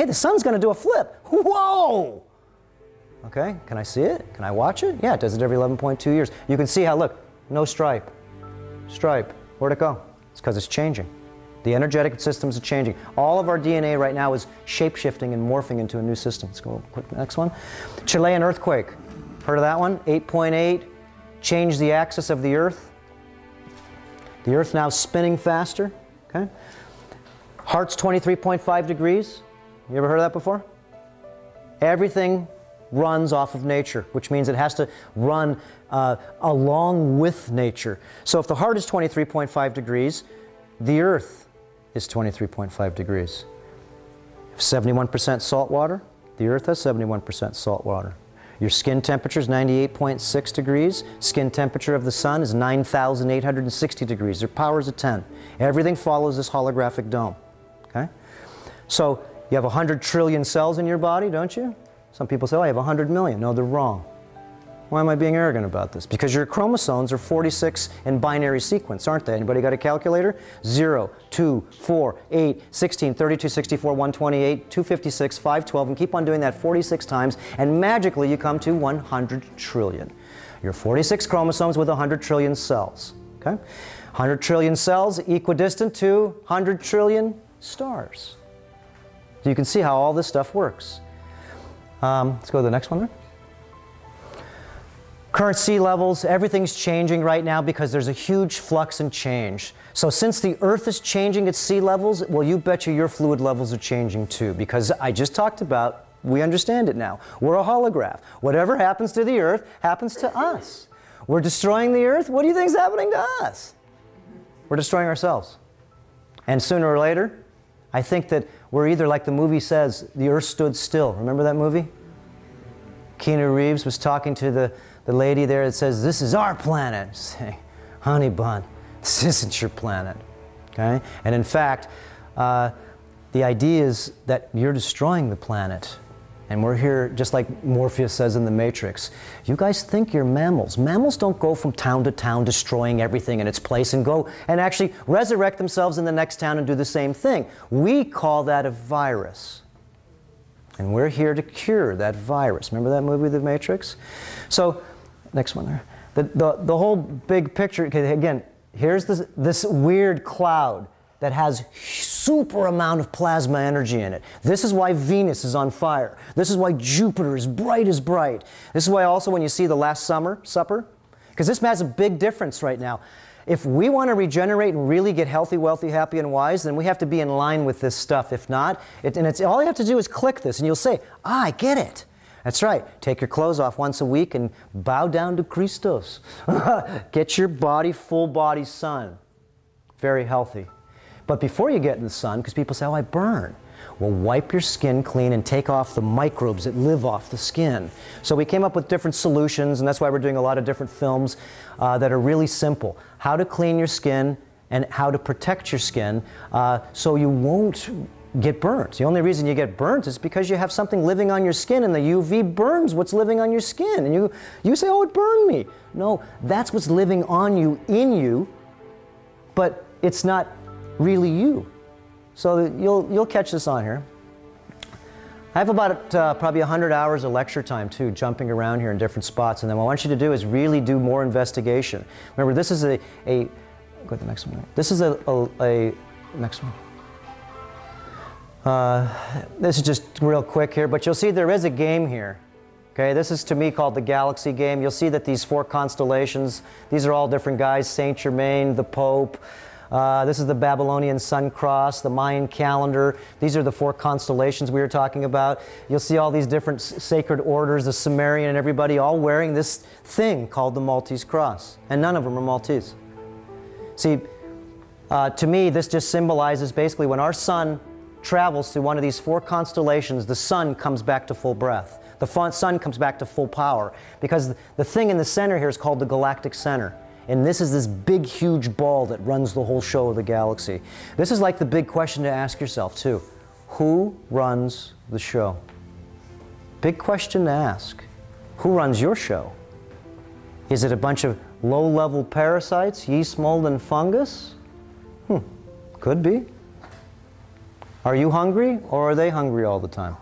Hey, the sun's going to do a flip. Whoa! Okay, can I see it? Can I watch it? Yeah, it does it every 11.2 years. You can see how, look, no stripe. Stripe. Where'd it go? It's because it's changing. The energetic systems are changing. All of our DNA right now is shape-shifting and morphing into a new system. Let's go quick, next one. Chilean earthquake. Heard of that one? 8.8. Changed the axis of the Earth. The Earth now spinning faster. Okay. Heart's 23.5 degrees. You ever heard of that before? Everything runs off of nature, which means it has to run along with nature. So if the heart is 23.5 degrees, the Earth is 23.5 degrees. 71% salt water, the Earth has 71% salt water. Your skin temperature is 98.6 degrees. Skin temperature of the sun is 9,860 degrees. Their power is a 10. Everything follows this holographic dome. Okay? So you have 100 trillion cells in your body, don't you? Some people say, oh, I have 100 million. No, they're wrong. Why am I being arrogant about this? Because your chromosomes are 46 in binary sequence, aren't they? Anybody got a calculator? 0, 2, 4, 8, 16, 32, 64, 128, 256, 512, and keep on doing that 46 times, and magically you come to 100 trillion. You're 46 chromosomes with 100 trillion cells. Okay? 100 trillion cells equidistant to 100 trillion stars. So you can see how all this stuff works. Let's go to the next one there. Current sea levels, everything's changing right now because there's a huge flux and change. So since the Earth is changing its sea levels, well, you betcha your fluid levels are changing too, because I just talked about, we understand it now. We're a holograph. Whatever happens to the Earth happens to us. We're destroying the Earth. What do you think is happening to us? We're destroying ourselves. And sooner or later, I think that we're either, like the movie says, the Earth stood still. Remember that movie? Keanu Reeves was talking to the lady there that says, this is our planet. Saying, honey bun, this isn't your planet. Okay? And in fact, the idea is that you're destroying the planet. And we're here, just like Morpheus says in The Matrix. You guys think you're mammals. Mammals don't go from town to town destroying everything in its place and go and actually resurrect themselves in the next town and do the same thing. We call that a virus. And we're here to cure that virus. Remember that movie, The Matrix? So, next one there. The whole big picture, okay, again, here's this weird cloud that has super amount of plasma energy in it. This is why Venus is on fire. This is why Jupiter is bright as bright. This is why also when you see the Last Supper, because this has a big difference right now. If we want to regenerate and really get healthy, wealthy, happy, and wise, then we have to be in line with this stuff. If not, all you have to do is click this, and you'll say, ah, I get it. That's right. Take your clothes off once a week and bow down to Christos. Get your body, full body sun. Very healthy. But before you get in the sun, because people say, oh, I burn. Well, wipe your skin clean and take off the microbes that live off the skin. So we came up with different solutions, and that's why we're doing a lot of different films that are really simple. How to clean your skin and how to protect your skin so you won't get burnt. The only reason you get burnt is because you have something living on your skin, and the UV burns what's living on your skin. And you say, oh, it burned me. No, that's what's living on you, in you, but it's not really you. So you'll catch this on here. I have about probably 100 hours of lecture time too, jumping around here in different spots, and then what I want you to do is really do more investigation. Remember, this is go to the next one. This is a next one. This is just real quick here, but you'll see there is a game here. Okay, this is to me called the Galaxy game. You'll see that these 4 constellations, these are all different guys, Saint Germain, the Pope. This is the Babylonian Sun Cross, the Mayan calendar. These are the 4 constellations we were talking about. You'll see all these different sacred orders, the Sumerian and everybody, all wearing this thing called the Maltese Cross. And none of them are Maltese. See, to me, this just symbolizes basically when our sun travels through one of these 4 constellations, the sun comes back to full breath. The sun comes back to full power. Because the thing in the center here is called the galactic center. And this is this big, huge ball that runs the whole show of the galaxy. This is like the big question to ask yourself, too. Who runs the show? Big question to ask. Who runs your show? Is it a bunch of low-level parasites, yeast, mold, and fungus? Could be. Are you hungry, or are they hungry all the time?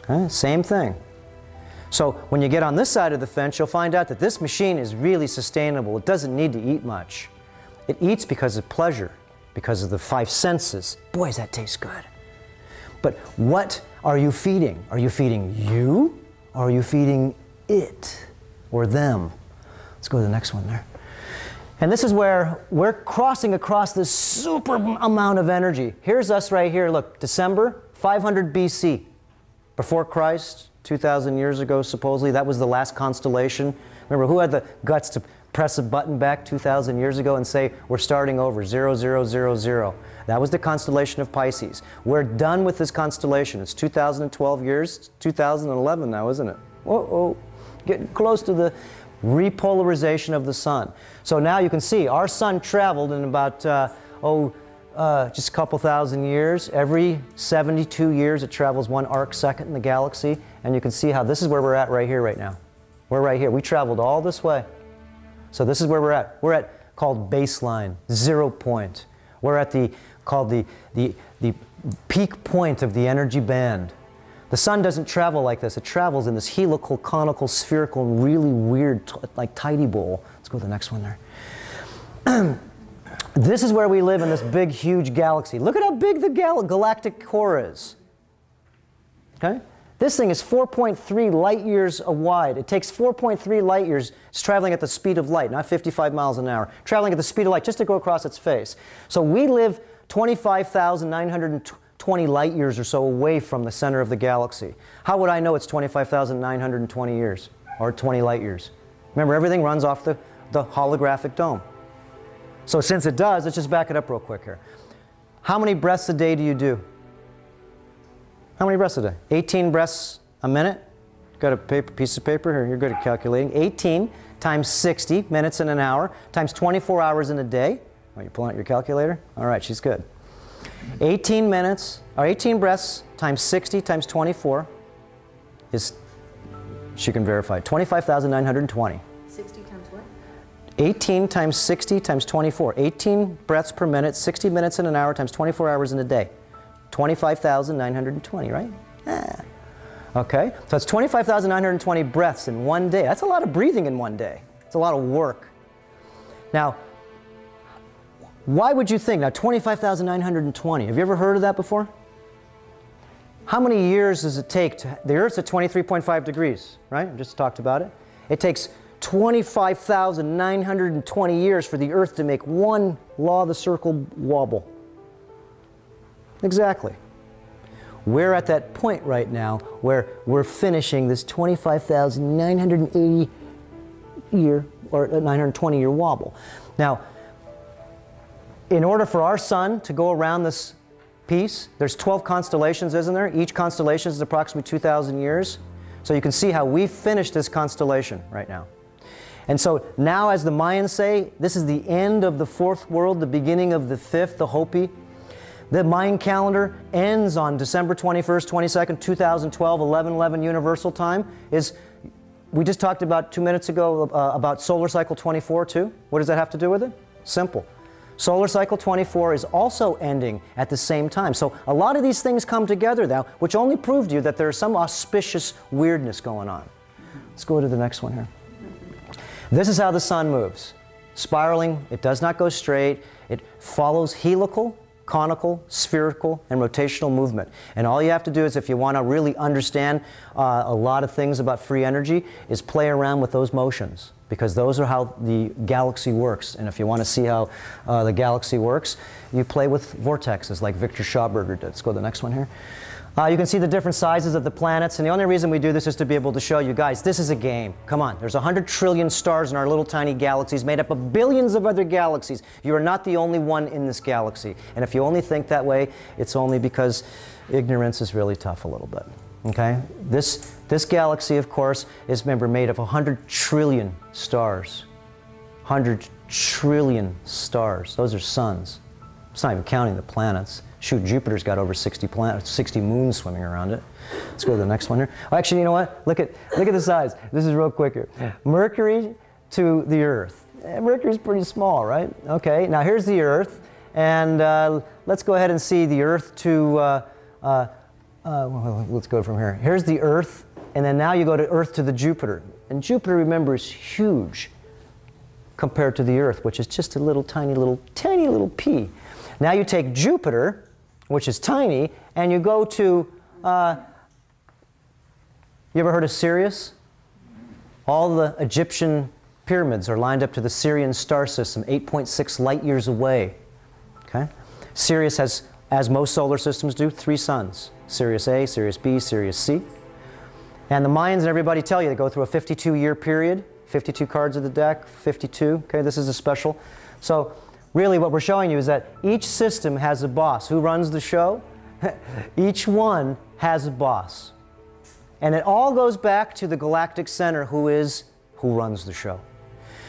Okay, same thing. So when you get on this side of the fence, you'll find out that this machine is really sustainable. It doesn't need to eat much. It eats because of pleasure, because of the 5 senses. Boy, that tastes good. But what are you feeding? Are you feeding you, or are you feeding it or them? Let's go to the next one there. And this is where we're crossing across this super amount of energy. Here's us right here. Look, December 500 BC, before Christ, 2,000 years ago, supposedly. That was the last constellation. Remember, who had the guts to press a button back 2,000 years ago and say, we're starting over, 0000? That was the constellation of Pisces. We're done with this constellation. It's 2012 years. It's 2011 now, isn't it? Whoa, getting close to the repolarization of the sun. So now you can see our sun traveled in about, just a couple thousand years. Every 72 years it travels 1 arc second in the galaxy. And you can see how this is where we're at right here right now. We're right here. We traveled all this way. So this is where we're at. We're at called baseline, 0 point. We're at called the peak point of the energy band. The sun doesn't travel like this. It travels in this helical, conical, spherical, and really weird, like tidy bowl. Let's go to the next one there. This is where we live in this big, huge galaxy. Look at how big the galactic core is. Okay? This thing is 4.3 light years wide. It takes 4.3 light years. It's traveling at the speed of light, not 55 miles an hour. Traveling at the speed of light just to go across its face. So we live 25,920 light years or so away from the center of the galaxy. How would I know it's 25,920 years or 20 light years? Remember, everything runs off the holographic dome. So since it does, let's just back it up real quick here. How many breaths a day do you do? How many breaths a day? 18 breaths a minute? Got a piece of paper here? You're good at calculating. 18 times 60 minutes in an hour times 24 hours in a day. Oh, you're pulling out your calculator? All right, she's good. 18 breaths times 60 times 24 is, she can verify, 25,920. 60 times what? 18 times 60 times 24. 18 breaths per minute, 60 minutes in an hour times 24 hours in a day. 25,920, right? Ah. Okay, so it's 25,920 breaths in one day. That's a lot of breathing in one day. It's a lot of work. Now, why would you think? Now, 25,920. Have you ever heard of that before? How many years does it take to... The Earth's at 23.5 degrees, right? I just talked about it. It takes 25,920 years for the Earth to make one law of the circle wobble. Exactly. We're at that point right now where we're finishing this 25,980 year or 920 year wobble. Now, in order for our sun to go around this piece, there's 12 constellations, isn't there? Each constellation is approximately 2,000 years. So you can see how we finished this constellation right now. And so now, as the Mayans say, this is the end of the 4th world, the beginning of the 5th, the Hopi. The Mayan calendar ends on December 21st, 22nd, 2012, 11/11 Universal Time. We just talked about 2 minutes ago about solar cycle 24 too. What does that have to do with it? Simple. Solar cycle 24 is also ending at the same time. So a lot of these things come together now, which only proved to you that there's some auspicious weirdness going on. Let's go to the next one here. This is how the sun moves. Spiraling, it does not go straight. It follows helical, conical, spherical, and rotational movement. And all you have to do is, if you want to really understand a lot of things about free energy, is play around with those motions, because those are how the galaxy works. And if you want to see how the galaxy works, you play with vortexes like Victor Schauberger did. Let's go to the next one here. You can see the different sizes of the planets, and the only reason we do this is to be able to show you guys, this is a game. Come on, there's 100 trillion stars in our little tiny galaxies made up of billions of other galaxies. You are not the only one in this galaxy. And if you only think that way, it's only because ignorance is really tough a little bit. Okay? This galaxy, of course, is, remember, made of 100 trillion stars. 100 trillion stars. Those are suns. It's not even counting the planets. Shoot, Jupiter's got over 60 planets, 60 moons swimming around it. Let's go to the next one here. Oh, actually, you know what? Look at the size. This is real quick here. Mercury to the Earth. Mercury's pretty small, right? Okay, now here's the Earth, And let's go ahead and see the Earth to, well, let's go from here. Here's the Earth, and then now you go to Earth to the Jupiter. And Jupiter, remember, is huge compared to the Earth, which is just a little tiny little pea. Now you take Jupiter, which is tiny, and you go to, you ever heard of Sirius? All the Egyptian pyramids are lined up to the Sirian star system, 8.6 light years away. Okay? Sirius has, as most solar systems do, 3 suns. Sirius A, Sirius B, Sirius C. And the Mayans and everybody tell you they go through a 52-year period, 52 cards of the deck, 52. Okay, this is a special. So really what we're showing you is that each system has a boss. Who runs the show? Each one has a boss. And it all goes back to the galactic center, who runs the show.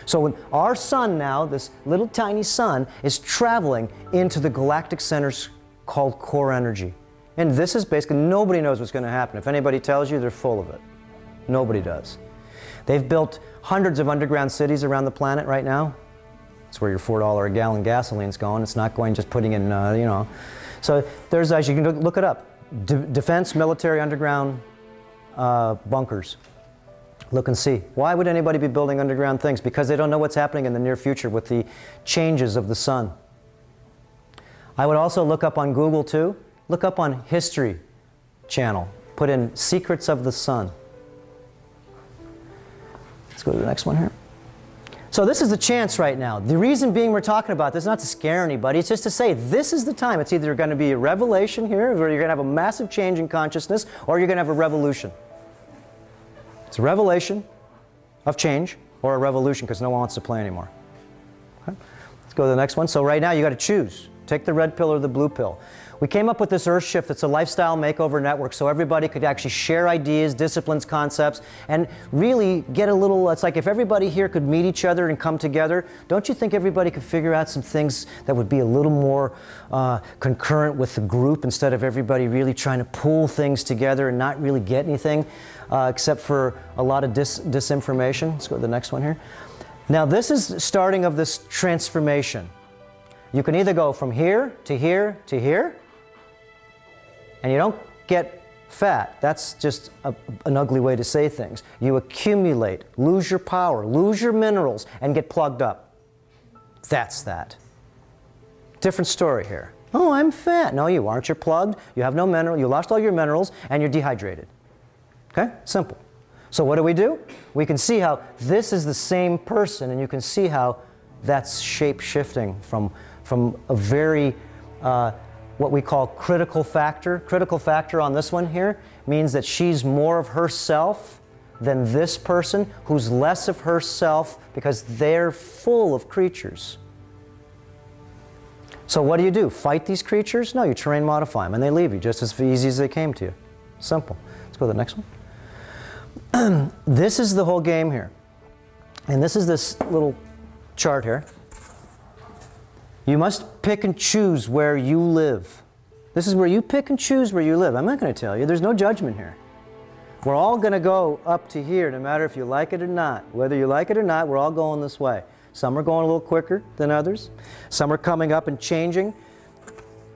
So when our sun now, this little tiny sun, is traveling into the galactic centers called core energy. And this is basically, nobody knows what's going to happen. If anybody tells you, they're full of it. Nobody does. They've built hundreds of underground cities around the planet right now. It's where your $4 a gallon gasoline's going. It's not going just putting in, you know. So there's, as you can look it up, defense, military, underground bunkers. Look and see. Why would anybody be building underground things? Because they don't know what's happening in the near future with the changes of the sun. I would also look up on Google too. Look up on History Channel. Put in Secrets of the Sun. Let's go to the next one here. So this is the chance right now. The reason being we're talking about this is not to scare anybody. It's just to say this is the time. It's either going to be a revelation here, or you're going to have a massive change in consciousness, or you're going to have a revolution. It's a revelation of change, or a revolution because no one wants to play anymore. Okay. Let's go to the next one. So right now you got to choose. Take the red pill or the blue pill. We came up with this Earth Shift. It's a lifestyle makeover network so everybody could actually share ideas, disciplines, concepts, and really get a little, it's like if everybody here could meet each other and come together, don't you think everybody could figure out some things that would be a little more concurrent with the group instead of everybody really trying to pull things together and not really get anything except for a lot of disinformation? Let's go to the next one here. Now this is starting of this transformation. You can either go from here to here to here, and you don't get fat. That's just an ugly way to say things. You accumulate, lose your power, lose your minerals, and get plugged up. That's that. Different story here. Oh, I'm fat. No, you aren't. You're plugged. You have no mineral. You lost all your minerals, and you're dehydrated. Okay? Simple. So what do? We can see how this is the same person, and you can see how that's shape-shifting from a very, what we call critical factor. Critical factor on this one here means that she's more of herself than this person who's less of herself because they're full of creatures. So what do? Fight these creatures? No, you terrain modify them and they leave you just as easy as they came to you. Simple. Let's go to the next one. This is the whole game here. And this is this little chart here. You must pick and choose where you live. This is where you pick and choose where you live. I'm not going to tell you. There's no judgment here. We're all going to go up to here no matter if you like it or not. Whether you like it or not, we're all going this way. Some are going a little quicker than others. Some are coming up and changing.